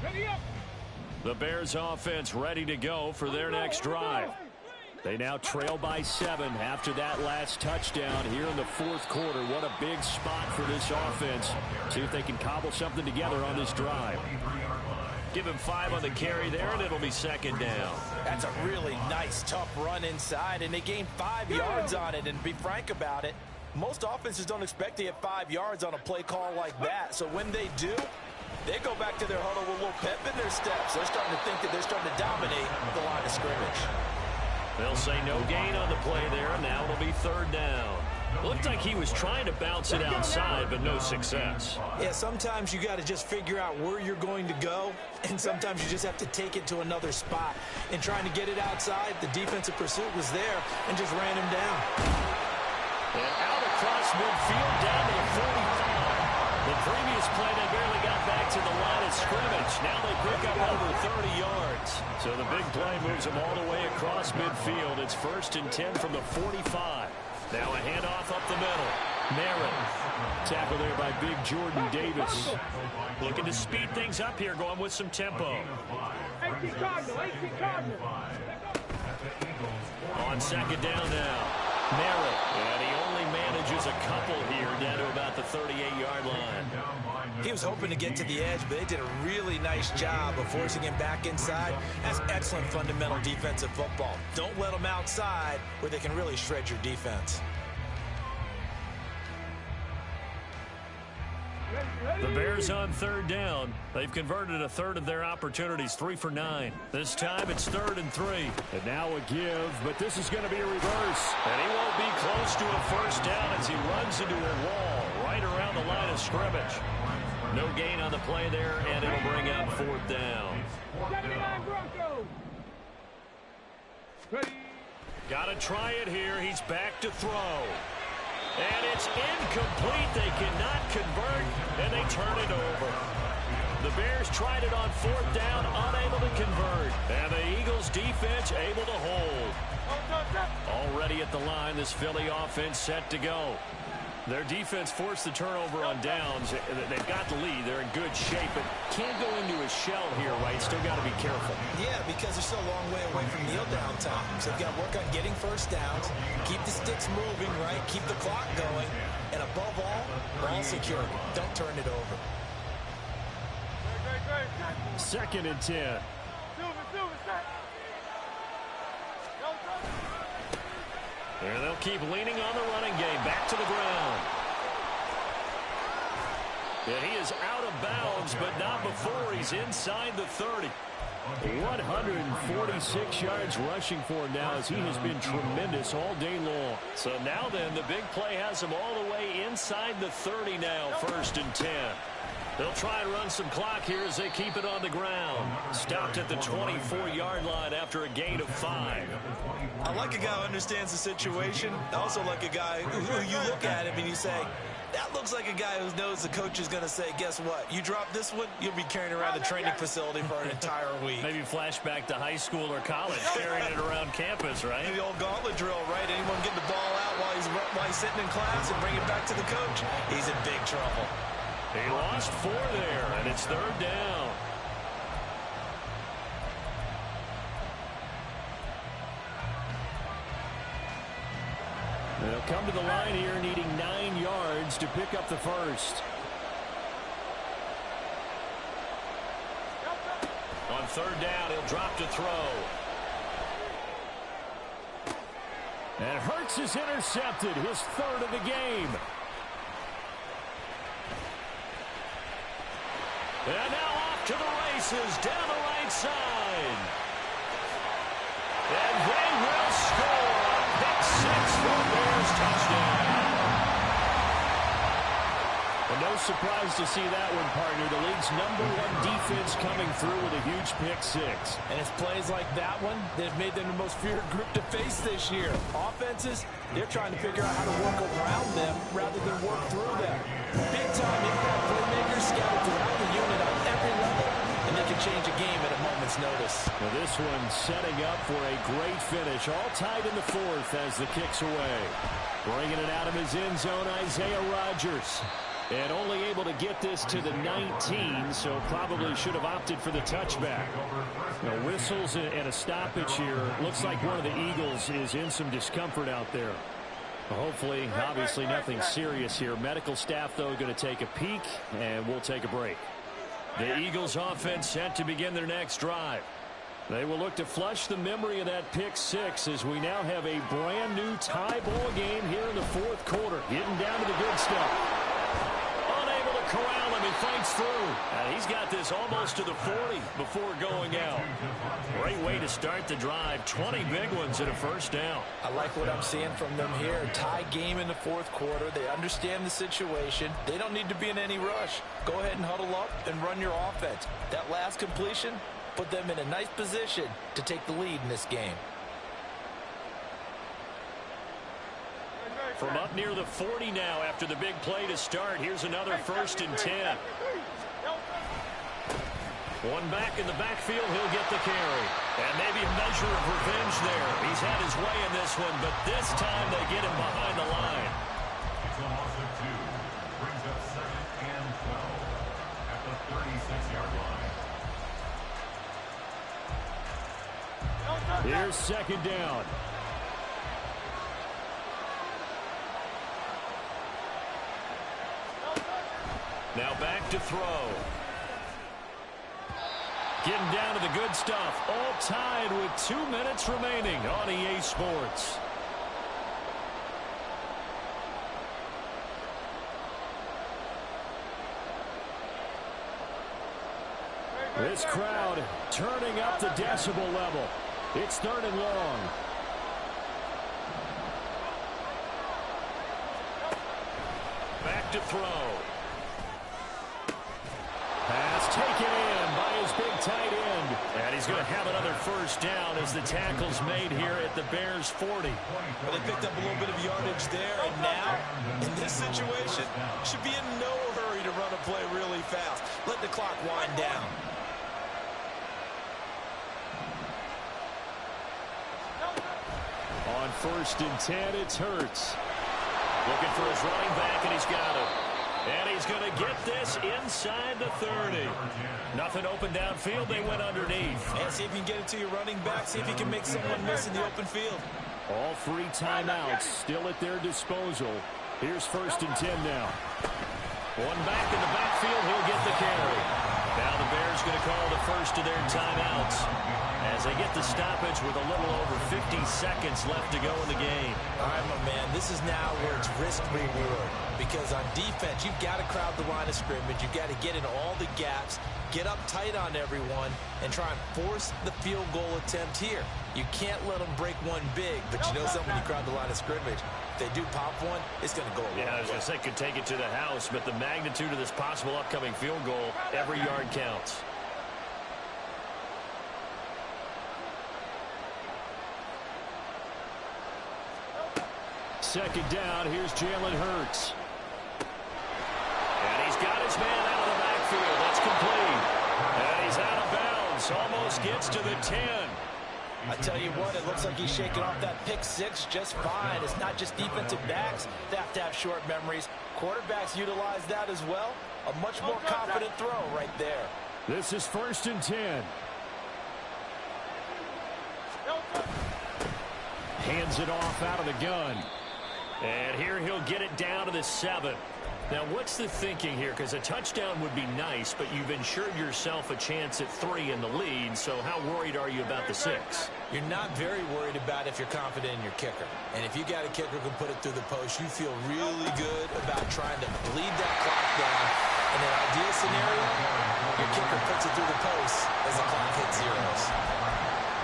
Ready up. The Bears offense ready to go for their next drive. They now trail by 7 after that last touchdown here in the 4th quarter. What a big spot for this offense. See if they can cobble something together on this drive. Give him 5 on the carry there, and it'll be 2nd down. That's a really nice, tough run inside, and they gained 5 yards on it. And to be frank about it, most offenses don't expect to get 5 yards on a play call like that. So when they do, they go back to their huddle with a little pep in their steps. They're starting to think that they're starting to dominate the line of scrimmage. They'll say no gain on the play there. Now it'll be 3rd down. Looked like he was trying to bounce it outside, but no success. Yeah, sometimes you got to just figure out where you're going to go, and sometimes you just have to take it to another spot. In trying to get it outside, the defensive pursuit was there and just ran him down. And out across midfield, down to the 45. The previous play, they barely got back to the line of scrimmage. Now they pick up over 30 yards. So the big play moves them all the way across midfield. It's 1st and 10 from the 45. Now a handoff up the middle. Merritt. Tackle there by big Jordan Davis. Looking to speed things up here, going with some tempo. 18 Cardinal, 18 Cardinal. On 2nd down now. Merritt. And he only manages a couple here down to about the 38-yard line. He was hoping to get to the edge, but they did a really nice job of forcing him back inside. That's excellent fundamental defensive football. Don't let them outside where they can really shred your defense. The Bears on 3rd down. They've converted a third of their opportunities, 3 for 9. This time it's 3rd and 3. And now a give, but this is going to be a reverse. And he won't be close to a 1st down as he runs into a wall right around the line of scrimmage. No gain on the play there, and it'll bring up 4th down. 79 Broncos. Ready. Got to try it here. He's back to throw. And it's incomplete. They cannot convert, and they turn it over. The Bears tried it on 4th down, unable to convert. And the Eagles defense able to hold. Already at the line, this Philly offense set to go. Their defense forced the turnover on downs. They've got the lead. They're in good shape, but can't go into a shell here, right? Still got to be careful. Yeah, because they're still a long way away from kneel down time. So they've got to work on getting 1st downs, keep the sticks moving, right? Keep the clock going. And above all, ball security. Don't turn it over. 2nd and 10. And they'll keep leaning on the running game. Back to the ground. And he is out of bounds, but not before he's inside the 30. 146 yards rushing for him now as he has been tremendous all day long. So now then, the big play has him all the way inside the 30 now, 1st and 10. They'll try and run some clock here as they keep it on the ground. Stopped at the 24-yard line after a gain of 5. I like a guy who understands the situation. I also like a guy who you look at him and you say, that looks like a guy who knows the coach is going to say, guess what? You drop this one, you'll be carrying around the training facility for an entire week. Maybe flashback to high school or college, carrying it around campus, right? The old gauntlet drill, right? Anyone get the ball out while he's sitting in class and bring it back to the coach? He's in big trouble. He lost 4 there, and it's 3rd down. They'll come to the line here needing 9 yards to pick up the 1st. On 3rd down, he'll drop to throw. And Hurts is intercepted, his 3rd of the game. And now off to the races down the right side. And they will score a pick 6 for Bears touchdown. And no surprise to see that one, partner. The league's #1 defense coming through with a huge pick 6. And it's plays like that one that have made them the most feared group to face this year. Offenses, they're trying to figure out how to work around them rather than work through them. Big-time impact playmakers scattered throughout the unit on every level, and they can change a game at a moment's notice. Now this one setting up for a great finish. All tied in the 4th as the kick's away. Bringing it out of his end zone, Isaiah Rodgers. And only able to get this to the 19, so probably should have opted for the touchback. Now, whistles and a stoppage here. Looks like one of the Eagles is in some discomfort out there. Hopefully, obviously nothing serious here. Medical staff, though, going to take a peek, and we'll take a break. The Eagles offense set to begin their next drive. They will look to flush the memory of that pick 6 as we now have a brand new tie ball game here in the 4th quarter. Getting down to the good stuff. Unable to corral him He fights through. And he's got this almost to the 40 before going out. Great way to start the drive. 20 big ones and a first down. I like what I'm seeing from them here. Tie game in the fourth quarter. They understand the situation. They don't need to be in any rush. Go ahead and huddle up and run your offense. That last completion put them in a nice position to take the lead in this game. From up near the 40 now after the big play to start. Here's another 1st and 10. One back in the backfield. He'll get the carry. And maybe a measure of revenge there. He's had his way in this one, but this time they get him behind the line. It's a loss of 2. Brings up 2nd and 12 at the 36-yard line. Here's 2nd down. Now back to throw. Getting down to the good stuff. All tied with 2 minutes remaining on EA Sports. This crowd turning up the decibel level. It's 3rd and long. Back to throw. Pass taken in by his big tight end. And he's going to have another first down as the tackle's made here at the Bears' 40. Well, they picked up a little bit of yardage there, and now, in this situation, should be in no hurry to run a play really fast. Let the clock wind down. On 1st and 10, it's Hurts. Looking for his running back, and he's got him. And he's going to get this inside the 30. Nothing open downfield. They went underneath. And see if you can get it to your running back. See if you can make someone miss in the open field. All 3 timeouts still at their disposal. Here's 1st and 10 now. One back in the backfield. He'll get the carry. Now the Bears going to call the first of their timeouts as they get the stoppage with a little over 50 seconds left to go in the game. All right, my man, this is now where it's risk-reward. Because on defense, you've got to crowd the line of scrimmage. You've got to get in all the gaps, get up tight on everyone, and try and force the field goal attempt here. You can't let them break one big, but you know something, when you crowd the line of scrimmage, if they do pop one, it's going to go a long way. Yeah, I was going to say could take it to the house, but the magnitude of this possible upcoming field goal, every yard counts. Second down, here's Jalen Hurts. And he's got his man out of the backfield. That's complete. And he's out of bounds. Almost gets to the 10. I tell you what, it looks like he's shaking off that pick 6 just fine. It's not just defensive backs that have to have short memories. Quarterbacks utilize that as well. A much more confident throw right there. This is 1st and 10. Hands it off out of the gun. And here he'll get it down to the 7. Now, what's the thinking here? Because a touchdown would be nice, but you've insured yourself a chance at 3 in the lead, so how worried are you about the 6? You're not very worried about if you're confident in your kicker. And if you got a kicker who can put it through the post, you feel really good about trying to bleed that clock down. In an ideal scenario, your kicker puts it through the post as the clock hits zeros.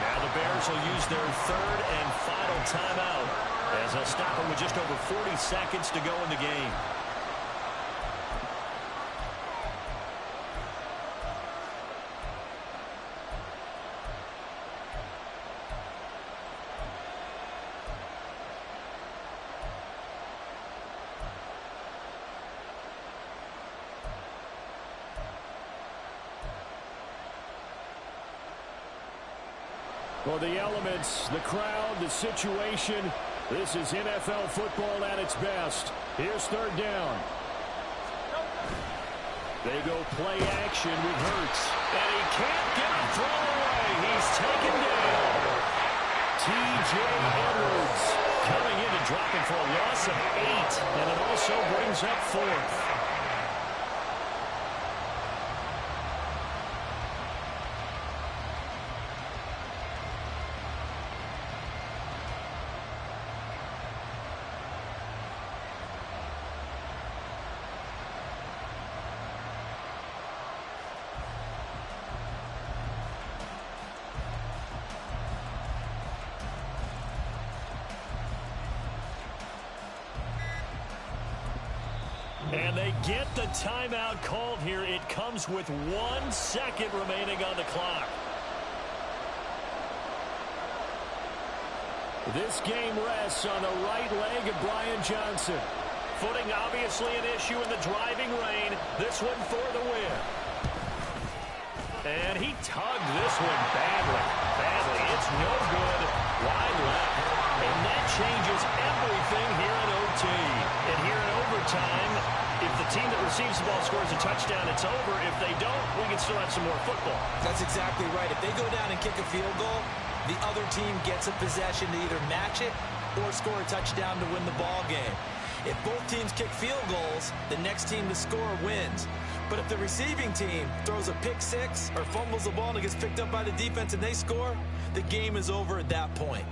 Now the Bears will use their 3rd and final timeout as they'll stop them with just over 40 seconds to go in the game. Well, the elements, the crowd, the situation, this is NFL football at its best. Here's 3rd down. They go play action with Hurts. And he can't get a throw away. He's taken down. T.J. Edwards coming in and dropping for a loss of 8. And it also brings up 4th. And they get the timeout called here. It comes with 1 second remaining on the clock. This game rests on the right leg of Brian Johnson. Footing obviously an issue in the driving rain. This one for the win. And he tugged this one badly. It's no good. Wide left. And that changes everything here in OT. And here in overtime, if the team that receives the ball scores a touchdown, it's over. If they don't, we can still have some more football. That's exactly right. If they go down and kick a field goal, the other team gets a possession to either match it or score a touchdown to win the ball game. If both teams kick field goals, the next team to score wins. But if the receiving team throws a pick six or fumbles the ball and it gets picked up by the defense and they score, the game is over at that point.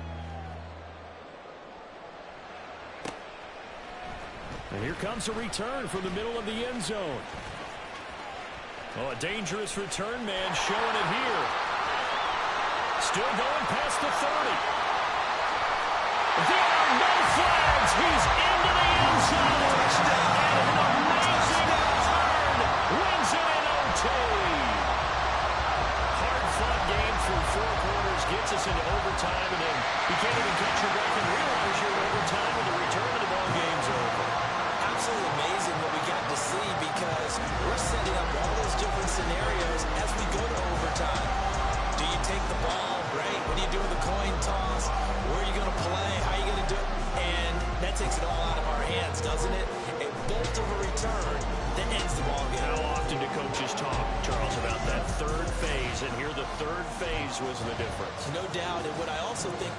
And here comes a return from the middle of the end zone. Oh, a dangerous return man showing it here. Still going past the 30. There are no flags. He's into the end zone. Touchdown. And an amazing return. Wins it in OT. Hard-fought game through 4 quarters. Gets us into overtime. And then you can't even catch your breath and realize you're in overtime when the return of the ball game's over. Absolutely amazing what we got to see because we're setting up all those different scenarios as we go to overtime. Do you take the ball, right? What do you do with the coin toss? Where are you going to play? How are you going to do it? And that takes it all out of our hands, doesn't it? A bolt of a return that ends the ball game. How often do coaches talk, Charles, about that third phase? And here the third phase was the difference. No doubt. And what I also think